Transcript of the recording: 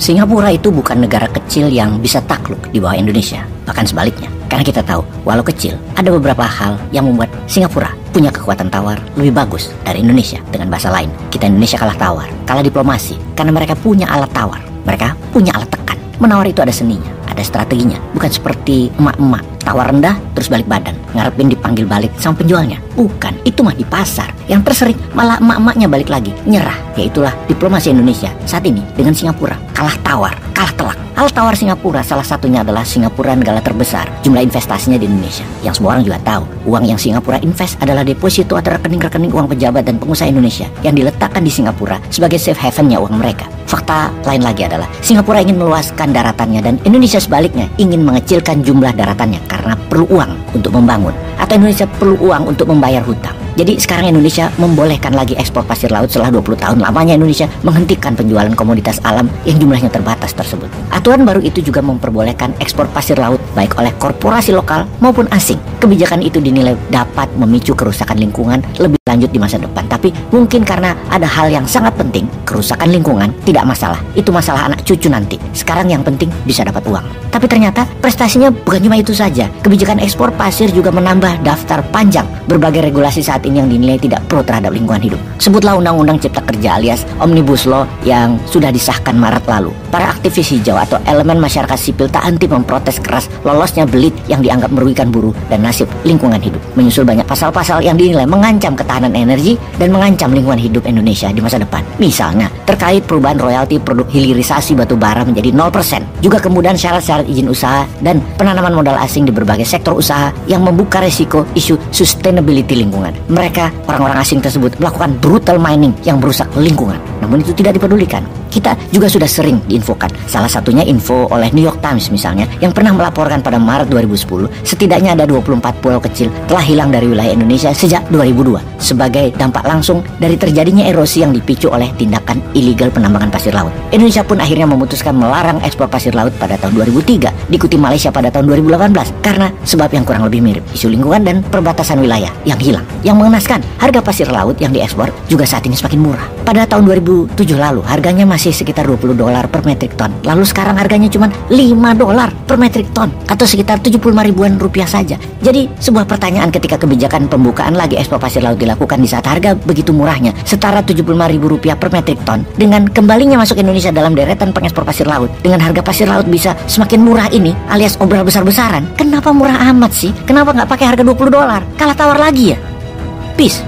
Singapura itu bukan negara kecil yang bisa takluk di bawah Indonesia. Bahkan sebaliknya. Karena kita tahu, walau kecil, ada beberapa hal yang membuat Singapura punya kekuatan tawar lebih bagus dari Indonesia. Dengan bahasa lain, kita Indonesia kalah tawar, kalah diplomasi, karena mereka punya alat tawar. Mereka punya alat tekan. Menawar itu ada seninya, ada strateginya. Bukan seperti emak-emak, tawar rendah terus balik badan, ngarepin dipanggil balik sama penjualnya. Bukan, itu mah di pasar. Yang tersering malah emak-emaknya balik lagi, nyerah. Yaitulah diplomasi Indonesia saat ini dengan Singapura. Kalah tawar, kalah telak. Hal tawar Singapura salah satunya adalah Singapura negara terbesar jumlah investasinya di Indonesia. Yang semua orang juga tahu, uang yang Singapura invest adalah deposito atau rekening-rekening uang pejabat dan pengusaha Indonesia yang diletakkan di Singapura sebagai safe haven-nya uang mereka. Fakta lain lagi adalah Singapura ingin meluaskan daratannya dan Indonesia sebaliknya ingin mengecilkan jumlah daratannya karena perlu uang untuk membangun, atau Indonesia perlu uang untuk membayar hutang. Jadi sekarang Indonesia membolehkan lagi ekspor pasir laut setelah 20 tahun lamanya Indonesia menghentikan penjualan komoditas alam yang jumlahnya terbatas tersebut. Aturan baru itu juga memperbolehkan ekspor pasir laut baik oleh korporasi lokal maupun asing. Kebijakan itu dinilai dapat memicu kerusakan lingkungan lebih lanjut di masa depan. Tapi mungkin karena ada hal yang sangat penting, kerusakan lingkungan tidak masalah. Itu masalah anak cucu nanti. Sekarang yang penting bisa dapat uang. Tapi ternyata prestasinya bukan cuma itu saja. Kebijakan ekspor pasir juga menambah daftar panjang berbagai regulasi saat ini yang dinilai tidak pro terhadap lingkungan hidup. Sebutlah Undang-Undang Cipta Kerja alias Omnibus Law yang sudah disahkan Maret lalu. Para aktivis hijau atau elemen masyarakat sipil tak henti memprotes keras lolosnya belit yang dianggap merugikan buruh dan nasib lingkungan hidup. Menyusul banyak pasal-pasal yang dinilai mengancam ketahanan energi dan mengancam lingkungan hidup Indonesia di masa depan. Misalnya, terkait perubahan royalti produk hilirisasi batu bara menjadi 0%. Juga kemudian syarat-syarat izin usaha dan penanaman modal asing di berbagai sektor usaha yang membuka resiko isu sustainability lingkungan. Mereka, orang-orang asing tersebut, melakukan brutal mining yang merusak lingkungan. Namun itu tidak dipedulikan. Kita juga sudah sering diinfokan. Salah satunya info oleh New York Times misalnya, yang pernah melaporkan pada Maret 2010, setidaknya ada 24 pulau kecil telah hilang dari wilayah Indonesia sejak 2002 sebagai dampak langsung dari terjadinya erosi yang dipicu oleh tindakan ilegal penambangan pasir laut. Indonesia pun akhirnya memutuskan melarang ekspor pasir laut pada tahun 2003, diikuti Malaysia pada tahun 2018 karena sebab yang kurang lebih mirip, isu lingkungan dan perbatasan wilayah yang hilang. Yang mengenaskan, harga pasir laut yang diekspor juga saat ini semakin murah. Pada tahun 2007 lalu, harganya masih sekitar $20 per metrik ton. Lalu sekarang harganya cuma $5 per metrik ton atau sekitar 75 ribuan rupiah saja. Jadi sebuah pertanyaan ketika kebijakan pembukaan lagi ekspor pasir laut dilakukan di saat harga begitu murahnya, setara 75 ribu rupiah per metrik ton, dengan kembalinya masuk Indonesia dalam deretan pengekspor pasir laut, dengan harga pasir laut bisa semakin murah ini alias obral besar-besaran, kenapa murah amat sih? Kenapa nggak pakai harga $20? Kalah tawar lagi ya? Peace.